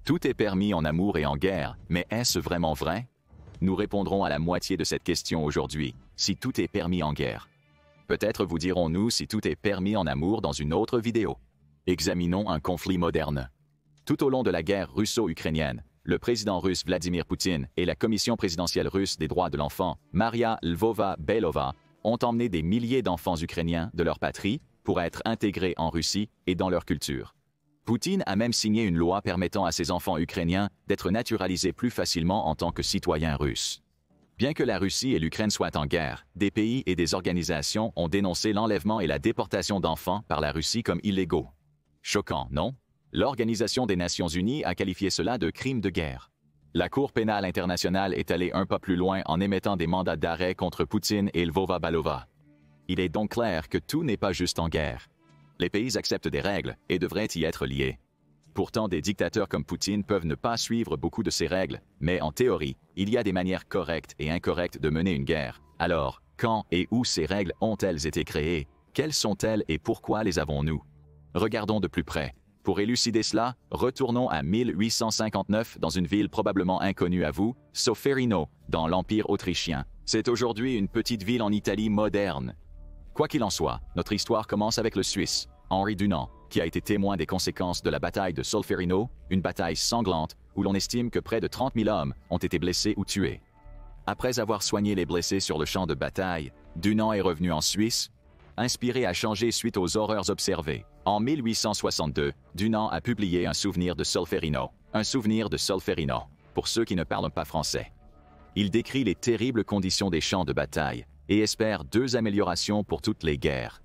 Tout est permis en amour et en guerre, mais est-ce vraiment vrai? Nous répondrons à la moitié de cette question aujourd'hui, si tout est permis en guerre. Peut-être vous dirons-nous si tout est permis en amour dans une autre vidéo. Examinons un conflit moderne. Tout au long de la guerre russo-ukrainienne, le président russe Vladimir Poutine et la Commission présidentielle russe des droits de l'enfant, Maria Lvova-Belova, ont emmené des milliers d'enfants ukrainiens de leur patrie pour être intégrés en Russie et dans leur culture. Poutine a même signé une loi permettant à ces enfants ukrainiens d'être naturalisés plus facilement en tant que citoyens russes. Bien que la Russie et l'Ukraine soient en guerre, des pays et des organisations ont dénoncé l'enlèvement et la déportation d'enfants par la Russie comme illégaux. Choquant, non? L'Organisation des Nations Unies a qualifié cela de crime de guerre. La Cour pénale internationale est allée un pas plus loin en émettant des mandats d'arrêt contre Poutine et Lvova-Belova. Il est donc clair que tout n'est pas juste en guerre. Les pays acceptent des règles et devraient y être liés. Pourtant, des dictateurs comme Poutine peuvent ne pas suivre beaucoup de ces règles, mais en théorie, il y a des manières correctes et incorrectes de mener une guerre. Alors, quand et où ces règles ont-elles été créées? Quelles sont-elles et pourquoi les avons-nous? Regardons de plus près. Pour élucider cela, retournons à 1859 dans une ville probablement inconnue à vous, Solferino, dans l'Empire autrichien. C'est aujourd'hui une petite ville en Italie moderne. Quoi qu'il en soit, notre histoire commence avec le Suisse, Henri Dunant, qui a été témoin des conséquences de la bataille de Solferino, une bataille sanglante où l'on estime que près de 30 000 hommes ont été blessés ou tués. Après avoir soigné les blessés sur le champ de bataille, Dunant est revenu en Suisse, inspiré à changer suite aux horreurs observées. En 1862, Dunant a publié un souvenir de Solferino, pour ceux qui ne parlent pas français. Il décrit les terribles conditions des champs de bataille et espère deux améliorations pour toutes les guerres.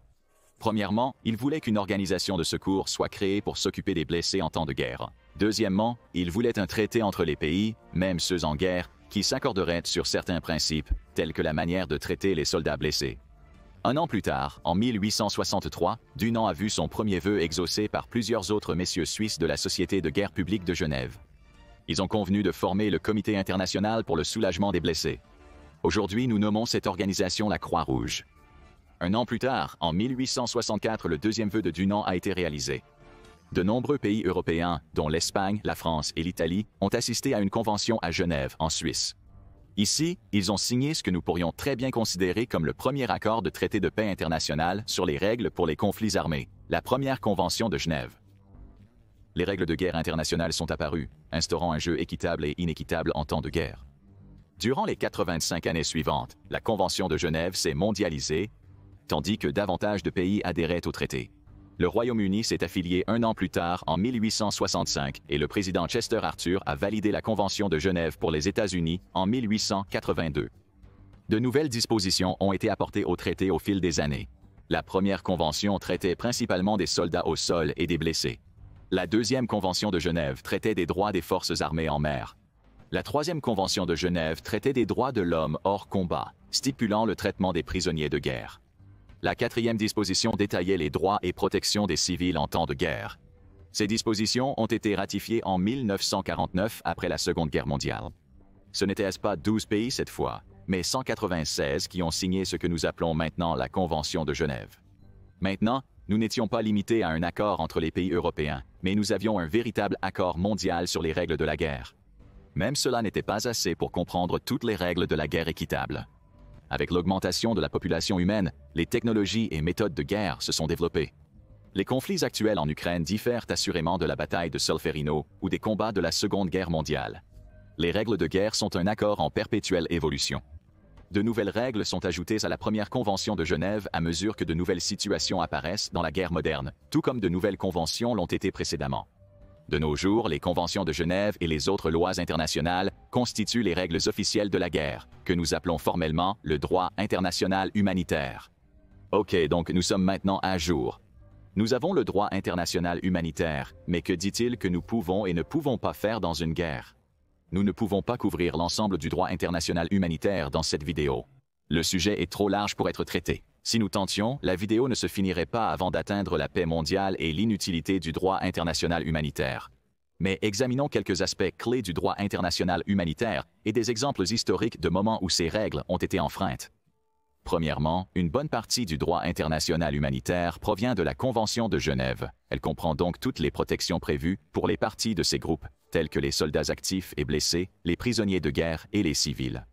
Premièrement, il voulait qu'une organisation de secours soit créée pour s'occuper des blessés en temps de guerre. Deuxièmement, il voulait un traité entre les pays, même ceux en guerre, qui s'accorderaient sur certains principes, tels que la manière de traiter les soldats blessés. Un an plus tard, en 1863, Dunant a vu son premier vœu exaucé par plusieurs autres messieurs suisses de la Société de guerre publique de Genève. Ils ont convenu de former le Comité international pour le soulagement des blessés. Aujourd'hui, nous nommons cette organisation la Croix-Rouge. Un an plus tard, en 1864, le deuxième vœu de Dunant a été réalisé. De nombreux pays européens, dont l'Espagne, la France et l'Italie, ont assisté à une convention à Genève, en Suisse. Ici, ils ont signé ce que nous pourrions très bien considérer comme le premier accord de traité de paix international sur les règles pour les conflits armés, la première convention de Genève. Les règles de guerre internationales sont apparues, instaurant un jeu équitable et inéquitable en temps de guerre. Durant les 85 années suivantes, la Convention de Genève s'est mondialisée, tandis que davantage de pays adhéraient au traité. Le Royaume-Uni s'est affilié un an plus tard, en 1865, et le président Chester Arthur a validé la Convention de Genève pour les États-Unis en 1882. De nouvelles dispositions ont été apportées au traité au fil des années. La première convention traitait principalement des soldats au sol et des blessés. La deuxième Convention de Genève traitait des droits des forces armées en mer. La troisième Convention de Genève traitait des droits de l'homme hors combat, stipulant le traitement des prisonniers de guerre. La quatrième disposition détaillait les droits et protections des civils en temps de guerre. Ces dispositions ont été ratifiées en 1949 après la Seconde Guerre mondiale. Ce n'était pas 12 pays cette fois, mais 196 qui ont signé ce que nous appelons maintenant la Convention de Genève. Maintenant, nous n'étions pas limités à un accord entre les pays européens, mais nous avions un véritable accord mondial sur les règles de la guerre. Même cela n'était pas assez pour comprendre toutes les règles de la guerre équitable. Avec l'augmentation de la population humaine, les technologies et méthodes de guerre se sont développées. Les conflits actuels en Ukraine diffèrent assurément de la bataille de Solferino ou des combats de la Seconde Guerre mondiale. Les règles de guerre sont un accord en perpétuelle évolution. De nouvelles règles sont ajoutées à la première Convention de Genève à mesure que de nouvelles situations apparaissent dans la guerre moderne, tout comme de nouvelles conventions l'ont été précédemment. De nos jours, les conventions de Genève et les autres lois internationales constituent les règles officielles de la guerre, que nous appelons formellement le droit international humanitaire. Ok, donc nous sommes maintenant à jour. Nous avons le droit international humanitaire, mais que dit-il que nous pouvons et ne pouvons pas faire dans une guerre? Nous ne pouvons pas couvrir l'ensemble du droit international humanitaire dans cette vidéo. Le sujet est trop large pour être traité. Si nous tentions, la vidéo ne se finirait pas avant d'atteindre la paix mondiale et l'inutilité du droit international humanitaire. Mais examinons quelques aspects clés du droit international humanitaire et des exemples historiques de moments où ces règles ont été enfreintes. Premièrement, une bonne partie du droit international humanitaire provient de la Convention de Genève. Elle comprend donc toutes les protections prévues pour les parties de ces groupes. tels que les soldats actifs et blessés, les prisonniers de guerre et les civils.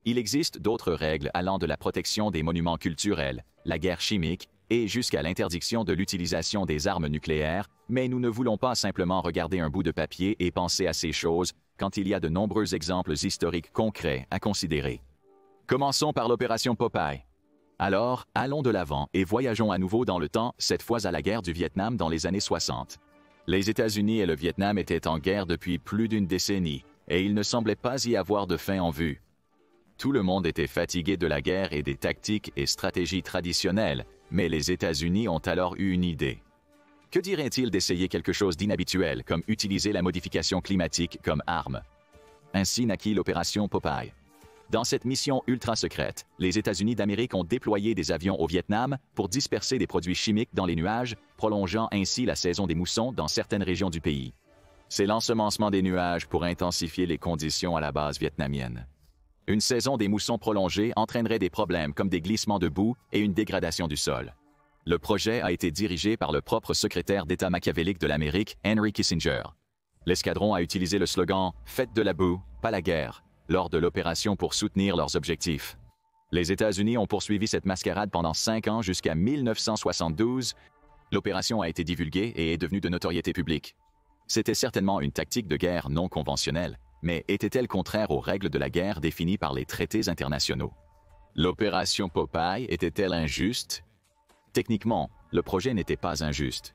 Il existe d'autres règles allant de la protection des monuments culturels, la guerre chimique et jusqu'à l'interdiction de l'utilisation des armes nucléaires, mais nous ne voulons pas simplement regarder un bout de papier et penser à ces choses quand il y a de nombreux exemples historiques concrets à considérer. Commençons par l'opération Popeye. Alors, allons de l'avant et voyageons à nouveau dans le temps, cette fois à la guerre du Vietnam dans les années 60. Les États-Unis et le Vietnam étaient en guerre depuis plus d'une décennie, et il ne semblait pas y avoir de fin en vue. Tout le monde était fatigué de la guerre et des tactiques et stratégies traditionnelles, mais les États-Unis ont alors eu une idée. Que dirait-il d'essayer quelque chose d'inhabituel, comme utiliser la modification climatique comme arme? Ainsi naquit l'opération Popeye. Dans cette mission ultra-secrète, les États-Unis d'Amérique ont déployé des avions au Vietnam pour disperser des produits chimiques dans les nuages, prolongeant ainsi la saison des moussons dans certaines régions du pays. C'est l'ensemencement des nuages pour intensifier les conditions à la base vietnamienne. Une saison des moussons prolongée entraînerait des problèmes comme des glissements de boue et une dégradation du sol. Le projet a été dirigé par le propre secrétaire d'État machiavélique de l'Amérique, Henry Kissinger. L'escadron a utilisé le slogan « Faites de la boue, pas la guerre » lors de l'opération pour soutenir leurs objectifs. Les États-Unis ont poursuivi cette mascarade pendant 5 ans jusqu'à 1972. L'opération a été divulguée et est devenue de notoriété publique. C'était certainement une tactique de guerre non conventionnelle, mais était-elle contraire aux règles de la guerre définies par les traités internationaux? L'opération Popeye était-elle injuste? Techniquement, le projet n'était pas injuste.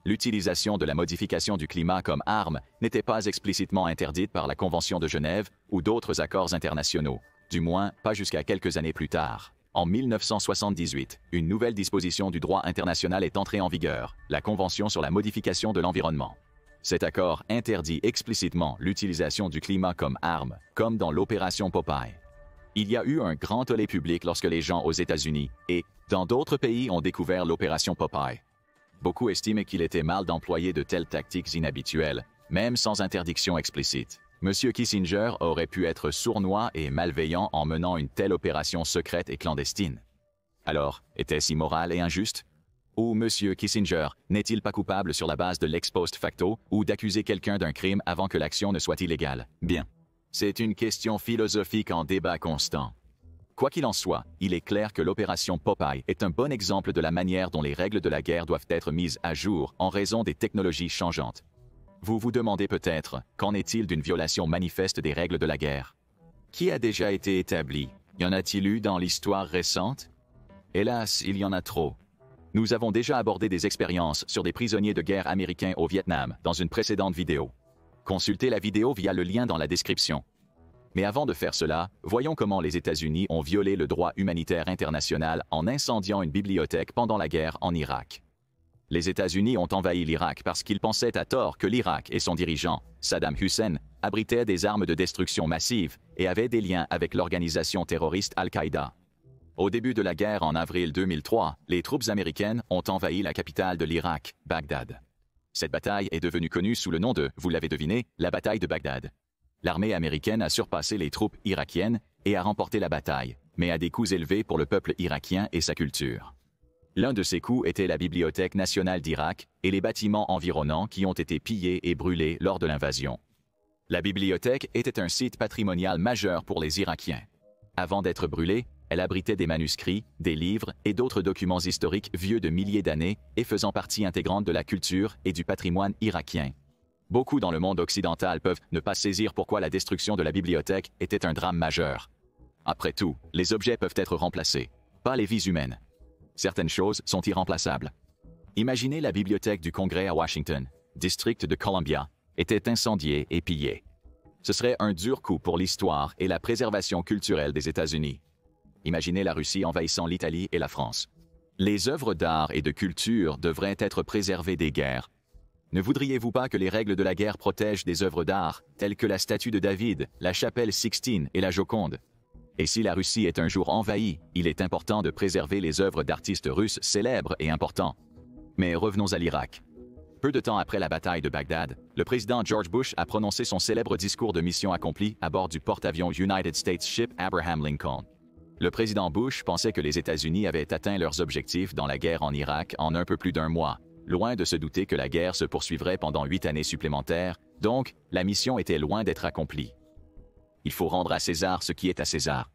L'utilisation de la modification du climat comme arme n'était pas explicitement interdite par la Convention de Genève ou d'autres accords internationaux, du moins pas jusqu'à quelques années plus tard. En 1978, une nouvelle disposition du droit international est entrée en vigueur, la Convention sur la modification de l'environnement. Cet accord interdit explicitement l'utilisation du climat comme arme, comme dans l'opération Popeye. Il y a eu un grand tollé public lorsque les gens aux États-Unis et dans d'autres pays ont découvert l'opération Popeye. Beaucoup estiment qu'il était mal d'employer de telles tactiques inhabituelles, même sans interdiction explicite. M. Kissinger aurait pu être sournois et malveillant en menant une telle opération secrète et clandestine. Alors, était-ce immoral et injuste? Ou M. Kissinger n'est-il pas coupable sur la base de l'ex post facto ou d'accuser quelqu'un d'un crime avant que l'action ne soit illégale? Bien. C'est une question philosophique en débat constant. Quoi qu'il en soit, il est clair que l'opération Popeye est un bon exemple de la manière dont les règles de la guerre doivent être mises à jour en raison des technologies changeantes. Vous vous demandez peut-être, qu'en est-il d'une violation manifeste des règles de la guerre? Qui a déjà été établi? Y en a-t-il eu dans l'histoire récente? Hélas, il y en a trop. Nous avons déjà abordé des expériences sur des prisonniers de guerre américains au Vietnam dans une précédente vidéo. Consultez la vidéo via le lien dans la description. Mais avant de faire cela, voyons comment les États-Unis ont violé le droit humanitaire international en incendiant une bibliothèque pendant la guerre en Irak. Les États-Unis ont envahi l'Irak parce qu'ils pensaient à tort que l'Irak et son dirigeant, Saddam Hussein, abritaient des armes de destruction massive et avaient des liens avec l'organisation terroriste Al-Qaïda. Au début de la guerre en avril 2003, les troupes américaines ont envahi la capitale de l'Irak, Bagdad. Cette bataille est devenue connue sous le nom de, vous l'avez deviné, la bataille de Bagdad. L'armée américaine a surpassé les troupes irakiennes et a remporté la bataille, mais à des coûts élevés pour le peuple irakien et sa culture. L'un de ces coûts était la Bibliothèque nationale d'Irak et les bâtiments environnants qui ont été pillés et brûlés lors de l'invasion. La bibliothèque était un site patrimonial majeur pour les Irakiens. Avant d'être brûlée, elle abritait des manuscrits, des livres et d'autres documents historiques vieux de milliers d'années et faisant partie intégrante de la culture et du patrimoine irakien. Beaucoup dans le monde occidental peuvent ne pas saisir pourquoi la destruction de la bibliothèque était un drame majeur. Après tout, les objets peuvent être remplacés, pas les vies humaines. Certaines choses sont irremplaçables. Imaginez la bibliothèque du Congrès à Washington, district de Columbia, était incendiée et pillée. Ce serait un dur coup pour l'histoire et la préservation culturelle des États-Unis. Imaginez la Russie envahissant l'Italie et la France. Les œuvres d'art et de culture devraient être préservées des guerres. Ne voudriez-vous pas que les règles de la guerre protègent des œuvres d'art, telles que la statue de David, la chapelle Sixtine et la Joconde? Et si la Russie est un jour envahie, il est important de préserver les œuvres d'artistes russes célèbres et importants. Mais revenons à l'Irak. Peu de temps après la bataille de Bagdad, le président George Bush a prononcé son célèbre discours de mission accomplie à bord du porte-avions United States Ship Abraham Lincoln. Le président Bush pensait que les États-Unis avaient atteint leurs objectifs dans la guerre en Irak en un peu plus d'1 mois, loin de se douter que la guerre se poursuivrait pendant 8 années supplémentaires, Donc, la mission était loin d'être accomplie. Il faut rendre à César ce qui est à César.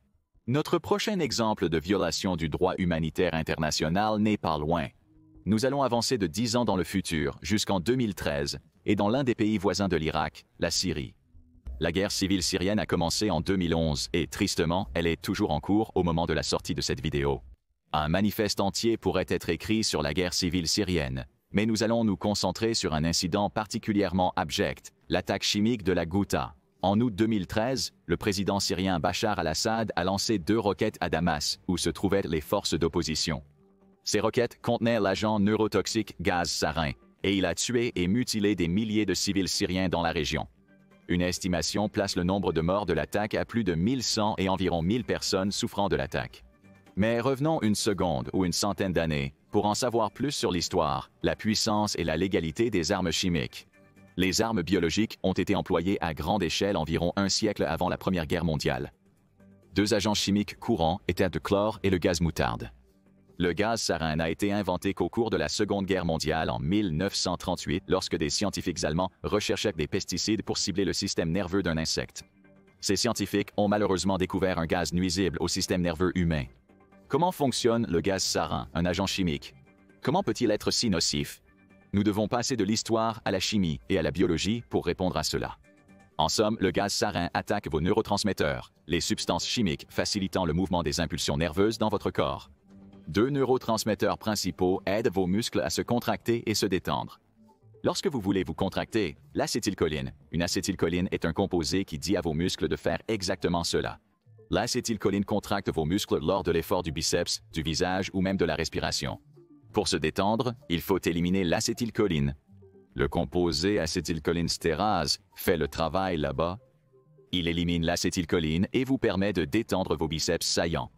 Notre prochain exemple de violation du droit humanitaire international n'est pas loin. Nous allons avancer de 10 ans dans le futur, jusqu'en 2013, et dans l'un des pays voisins de l'Irak, la Syrie. La guerre civile syrienne a commencé en 2011 et, tristement, elle est toujours en cours au moment de la sortie de cette vidéo. Un manifeste entier pourrait être écrit sur la guerre civile syrienne, mais nous allons nous concentrer sur un incident particulièrement abject, l'attaque chimique de la Ghouta. En août 2013, le président syrien Bachar al-Assad a lancé 2 roquettes à Damas, où se trouvaient les forces d'opposition. Ces roquettes contenaient l'agent neurotoxique gaz sarin, et il a tué et mutilé des milliers de civils syriens dans la région. Une estimation place le nombre de morts de l'attaque à plus de 1100 et environ 1000 personnes souffrant de l'attaque. Mais revenons une seconde ou une centaine d'années pour en savoir plus sur l'histoire, la puissance et la légalité des armes chimiques. Les armes biologiques ont été employées à grande échelle environ un siècle avant la Première Guerre mondiale. 2 agents chimiques courants étaient le chlore et le gaz moutarde. Le gaz sarin n'a été inventé qu'au cours de la Seconde Guerre mondiale en 1938, lorsque des scientifiques allemands recherchaient des pesticides pour cibler le système nerveux d'un insecte. Ces scientifiques ont malheureusement découvert un gaz nuisible au système nerveux humain. Comment fonctionne le gaz sarin, un agent chimique? Comment peut-il être si nocif? Nous devons passer de l'histoire à la chimie et à la biologie pour répondre à cela. En somme, le gaz sarin attaque vos neurotransmetteurs, les substances chimiques facilitant le mouvement des impulsions nerveuses dans votre corps. 2 neurotransmetteurs principaux aident vos muscles à se contracter et se détendre. Lorsque vous voulez vous contracter, l'acétylcholine, une acétylcholine est un composé qui dit à vos muscles de faire exactement cela. L'acétylcholine contracte vos muscles lors de l'effort du biceps, du visage ou même de la respiration. Pour se détendre, il faut éliminer l'acétylcholine. Le composé acétylcholinestérase fait le travail là-bas. Il élimine l'acétylcholine et vous permet de détendre vos biceps saillants.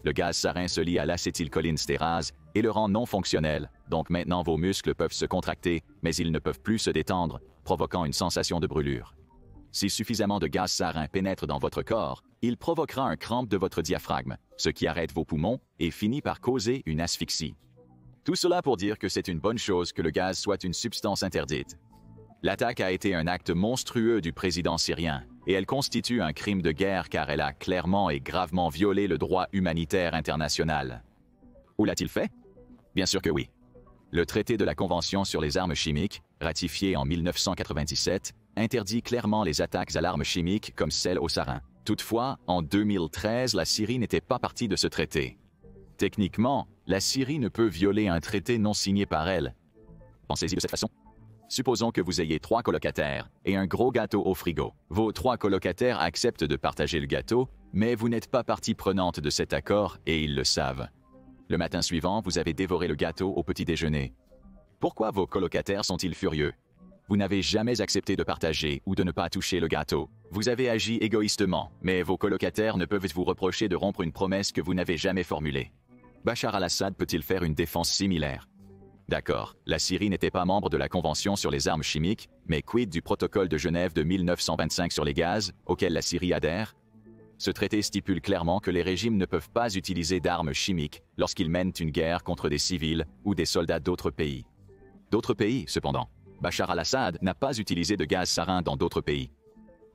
Le gaz sarin se lie à l'acétylcholinestérase et le rend non fonctionnel, donc maintenant vos muscles peuvent se contracter, mais ils ne peuvent plus se détendre, provoquant une sensation de brûlure. Si suffisamment de gaz sarin pénètre dans votre corps, il provoquera un crampe de votre diaphragme, ce qui arrête vos poumons et finit par causer une asphyxie. Tout cela pour dire que c'est une bonne chose que le gaz soit une substance interdite. L'attaque a été un acte monstrueux du président syrien, et elle constitue un crime de guerre car elle a clairement et gravement violé le droit humanitaire international. Où l'a-t-il fait? Bien sûr que oui. Le traité de la Convention sur les armes chimiques, ratifié en 1997, interdit clairement les attaques à l'arme chimique comme celle au sarin. Toutefois, en 2013, la Syrie n'était pas partie de ce traité. Techniquement, la Syrie ne peut violer un traité non signé par elle. Pensez-y de cette façon. Supposons que vous ayez 3 colocataires et un gros gâteau au frigo. Vos 3 colocataires acceptent de partager le gâteau, mais vous n'êtes pas partie prenante de cet accord et ils le savent. Le matin suivant, vous avez dévoré le gâteau au petit déjeuner. Pourquoi vos colocataires sont-ils furieux? Vous n'avez jamais accepté de partager ou de ne pas toucher le gâteau. Vous avez agi égoïstement, mais vos colocataires ne peuvent vous reprocher de rompre une promesse que vous n'avez jamais formulée. Bachar al-Assad peut-il faire une défense similaire? D'accord, la Syrie n'était pas membre de la Convention sur les armes chimiques, mais quid du protocole de Genève de 1925 sur les gaz, auquel la Syrie adhère? Ce traité stipule clairement que les régimes ne peuvent pas utiliser d'armes chimiques lorsqu'ils mènent une guerre contre des civils ou des soldats d'autres pays. D'autres pays, cependant. Bachar al-Assad n'a pas utilisé de gaz sarin dans d'autres pays.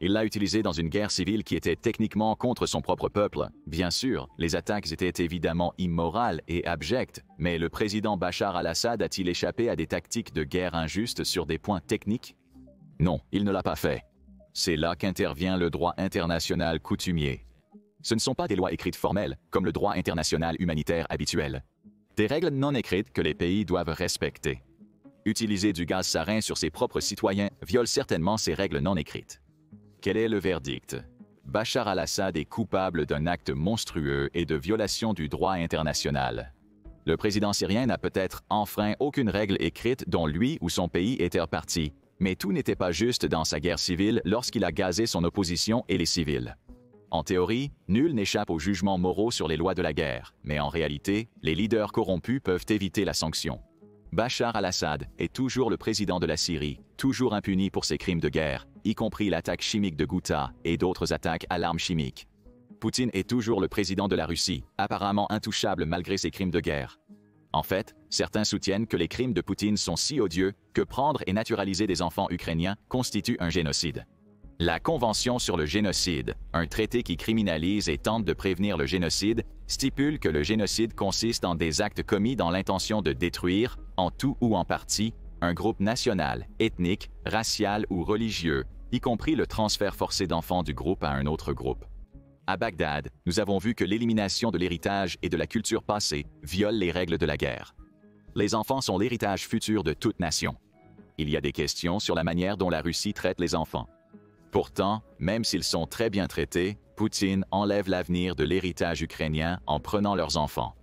Il l'a utilisé dans une guerre civile qui était techniquement contre son propre peuple. Bien sûr, les attaques étaient évidemment immorales et abjectes, mais le président Bachar al-Assad a-t-il échappé à des tactiques de guerre injustes sur des points techniques? Non, il ne l'a pas fait. C'est là qu'intervient le droit international coutumier. Ce ne sont pas des lois écrites formelles, comme le droit international humanitaire habituel. Des règles non écrites que les pays doivent respecter. Utiliser du gaz sarin sur ses propres citoyens viole certainement ces règles non écrites. Quel est le verdict? Bachar al-Assad est coupable d'un acte monstrueux et de violation du droit international. Le président syrien n'a peut-être enfreint aucune règle écrite dont lui ou son pays était partie, mais tout n'était pas juste dans sa guerre civile lorsqu'il a gazé son opposition et les civils. En théorie, nul n'échappe aux jugements moraux sur les lois de la guerre, mais en réalité, les leaders corrompus peuvent éviter la sanction. Bachar al-Assad est toujours le président de la Syrie, toujours impuni pour ses crimes de guerre, y compris l'attaque chimique de Ghouta et d'autres attaques à l'arme chimique. Poutine est toujours le président de la Russie, apparemment intouchable malgré ses crimes de guerre. En fait, certains soutiennent que les crimes de Poutine sont si odieux que prendre et naturaliser des enfants ukrainiens constitue un génocide. La Convention sur le génocide, un traité qui criminalise et tente de prévenir le génocide, stipule que le génocide consiste en des actes commis dans l'intention de détruire, en tout ou en partie, un groupe national, ethnique, racial ou religieux, y compris le transfert forcé d'enfants du groupe à un autre groupe. À Bagdad, nous avons vu que l'élimination de l'héritage et de la culture passée viole les règles de la guerre. Les enfants sont l'héritage futur de toute nation. Il y a des questions sur la manière dont la Russie traite les enfants. Pourtant, même s'ils sont très bien traités, Poutine enlève l'avenir de l'héritage ukrainien en prenant leurs enfants.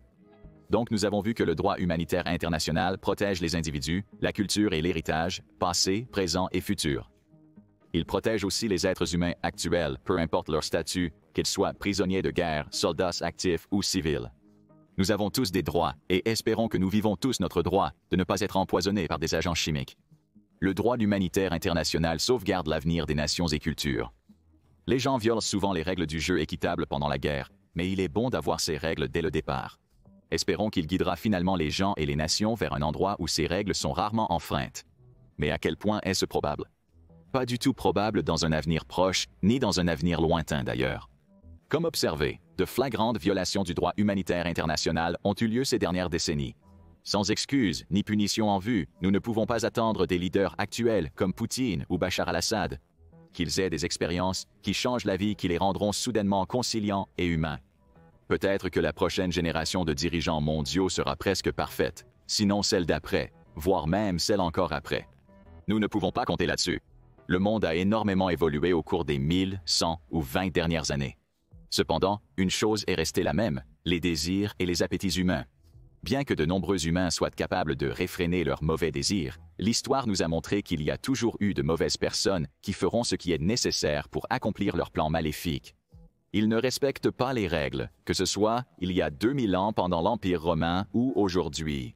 Donc nous avons vu que le droit humanitaire international protège les individus, la culture et l'héritage, passé, présent et futur. Il protège aussi les êtres humains actuels, peu importe leur statut, qu'ils soient prisonniers de guerre, soldats actifs ou civils. Nous avons tous des droits et espérons que nous vivons tous notre droit de ne pas être empoisonnés par des agents chimiques. Le droit humanitaire international sauvegarde l'avenir des nations et cultures. Les gens violent souvent les règles du jeu équitable pendant la guerre, mais il est bon d'avoir ces règles dès le départ. Espérons qu'il guidera finalement les gens et les nations vers un endroit où ces règles sont rarement enfreintes. Mais à quel point est-ce probable? Pas du tout probable dans un avenir proche, ni dans un avenir lointain d'ailleurs. Comme observé, de flagrantes violations du droit humanitaire international ont eu lieu ces dernières décennies. Sans excuse ni punition en vue, nous ne pouvons pas attendre des leaders actuels comme Poutine ou Bachar al-Assad qu'ils aient des expériences qui changent la vie qui les rendront soudainement conciliants et humains. Peut-être que la prochaine génération de dirigeants mondiaux sera presque parfaite, sinon celle d'après, voire même celle encore après. Nous ne pouvons pas compter là-dessus. Le monde a énormément évolué au cours des 1000, 100 ou 20 dernières années. Cependant, une chose est restée la même, les désirs et les appétits humains. Bien que de nombreux humains soient capables de réfréner leurs mauvais désirs, l'histoire nous a montré qu'il y a toujours eu de mauvaises personnes qui feront ce qui est nécessaire pour accomplir leurs plans maléfiques. Ils ne respectent pas les règles, que ce soit il y a 2000 ans pendant l'Empire romain ou aujourd'hui.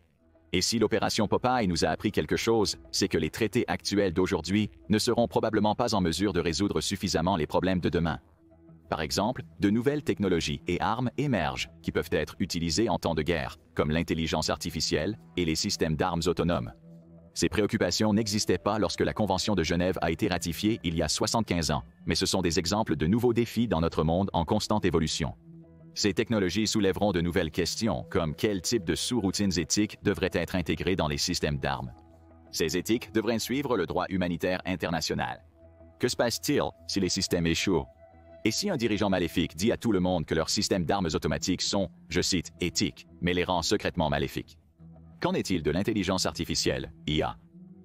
Et si l'opération Popeye nous a appris quelque chose, c'est que les traités actuels d'aujourd'hui ne seront probablement pas en mesure de résoudre suffisamment les problèmes de demain. Par exemple, de nouvelles technologies et armes émergent qui peuvent être utilisées en temps de guerre, comme l'intelligence artificielle et les systèmes d'armes autonomes. Ces préoccupations n'existaient pas lorsque la Convention de Genève a été ratifiée il y a 75 ans, mais ce sont des exemples de nouveaux défis dans notre monde en constante évolution. Ces technologies soulèveront de nouvelles questions, comme quel type de sous-routines éthiques devraient être intégrées dans les systèmes d'armes. Ces éthiques devraient suivre le droit humanitaire international. Que se passe-t-il si les systèmes échouent? Et si un dirigeant maléfique dit à tout le monde que leurs systèmes d'armes automatiques sont, je cite, éthiques, mais les rend secrètement maléfiques? Qu'en est-il de l'intelligence artificielle, IA?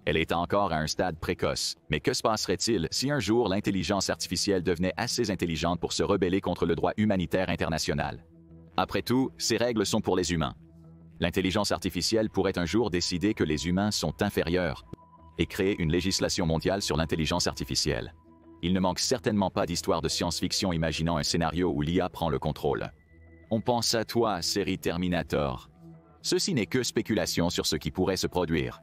Elle est encore à un stade précoce, mais que se passerait-il si un jour l'intelligence artificielle devenait assez intelligente pour se rebeller contre le droit humanitaire international? Après tout, ces règles sont pour les humains. L'intelligence artificielle pourrait un jour décider que les humains sont inférieurs et créer une législation mondiale sur l'intelligence artificielle. Il ne manque certainement pas d'histoires de science-fiction imaginant un scénario où l'IA prend le contrôle. On pense à toi, série Terminator. Ceci n'est que spéculation sur ce qui pourrait se produire.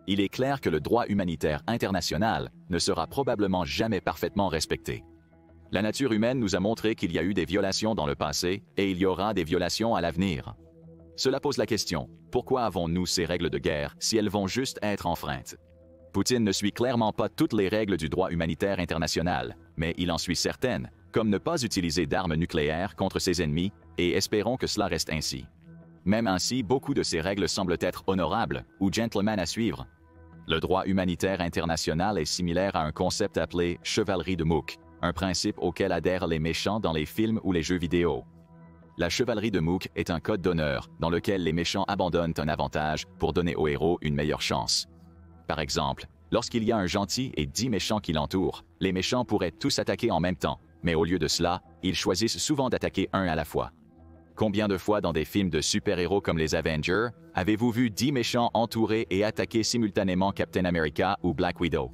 Il est clair que le droit humanitaire international ne sera probablement jamais parfaitement respecté. La nature humaine nous a montré qu'il y a eu des violations dans le passé et il y aura des violations à l'avenir. Cela pose la question, pourquoi avons-nous ces règles de guerre si elles vont juste être enfreintes? Poutine ne suit clairement pas toutes les règles du droit humanitaire international, mais il en suit certaines, comme ne pas utiliser d'armes nucléaires contre ses ennemis, et espérons que cela reste ainsi. Même ainsi, beaucoup de ces règles semblent être honorables ou gentlemen à suivre. Le droit humanitaire international est similaire à un concept appelé « chevalerie de Mook », un principe auquel adhèrent les méchants dans les films ou les jeux vidéo. La chevalerie de Mook est un code d'honneur dans lequel les méchants abandonnent un avantage pour donner aux héros une meilleure chance. Par exemple, lorsqu'il y a un gentil et 10 méchants qui l'entourent, les méchants pourraient tous attaquer en même temps, mais au lieu de cela, ils choisissent souvent d'attaquer un à la fois. Combien de fois dans des films de super-héros comme les Avengers, avez-vous vu 10 méchants entourer et attaquer simultanément Captain America ou Black Widow?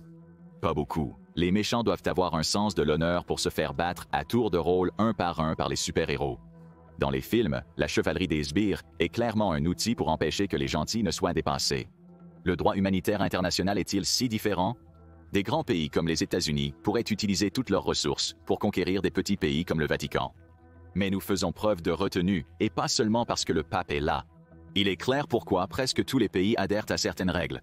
Pas beaucoup. Les méchants doivent avoir un sens de l'honneur pour se faire battre à tour de rôle un par les super-héros. Dans les films, la chevalerie des sbires est clairement un outil pour empêcher que les gentils ne soient dépassés. Le droit humanitaire international est-il si différent? Des grands pays comme les États-Unis pourraient utiliser toutes leurs ressources pour conquérir des petits pays comme le Vatican. Mais nous faisons preuve de retenue, et pas seulement parce que le pape est là. Il est clair pourquoi presque tous les pays adhèrent à certaines règles.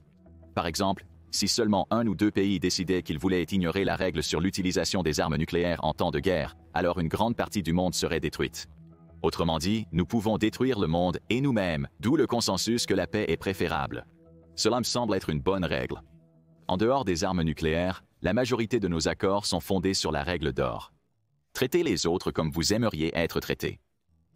Par exemple, si seulement un ou deux pays décidaient qu'ils voulaient ignorer la règle sur l'utilisation des armes nucléaires en temps de guerre, alors une grande partie du monde serait détruite. Autrement dit, nous pouvons détruire le monde et nous-mêmes, d'où le consensus que la paix est préférable. Cela me semble être une bonne règle. En dehors des armes nucléaires, la majorité de nos accords sont fondés sur la règle d'or. Traitez les autres comme vous aimeriez être traités.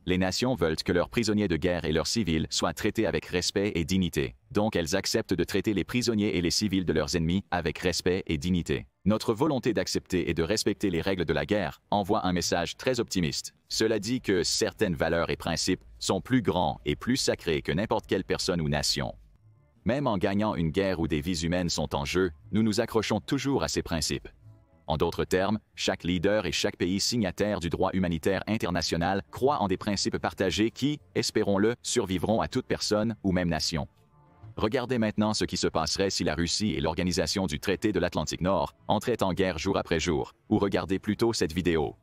Les nations veulent que leurs prisonniers de guerre et leurs civils soient traités avec respect et dignité, donc elles acceptent de traiter les prisonniers et les civils de leurs ennemis avec respect et dignité. Notre volonté d'accepter et de respecter les règles de la guerre envoie un message très optimiste. Cela dit que certaines valeurs et principes sont plus grands et plus sacrés que n'importe quelle personne ou nation. Même en gagnant une guerre où des vies humaines sont en jeu, nous nous accrochons toujours à ces principes. En d'autres termes, chaque leader et chaque pays signataire du droit humanitaire international croit en des principes partagés qui, espérons-le, survivront à toute personne ou même nation. Regardez maintenant ce qui se passerait si la Russie et l'organisation du traité de l'Atlantique Nord entraient en guerre jour après jour, ou regardez plutôt cette vidéo.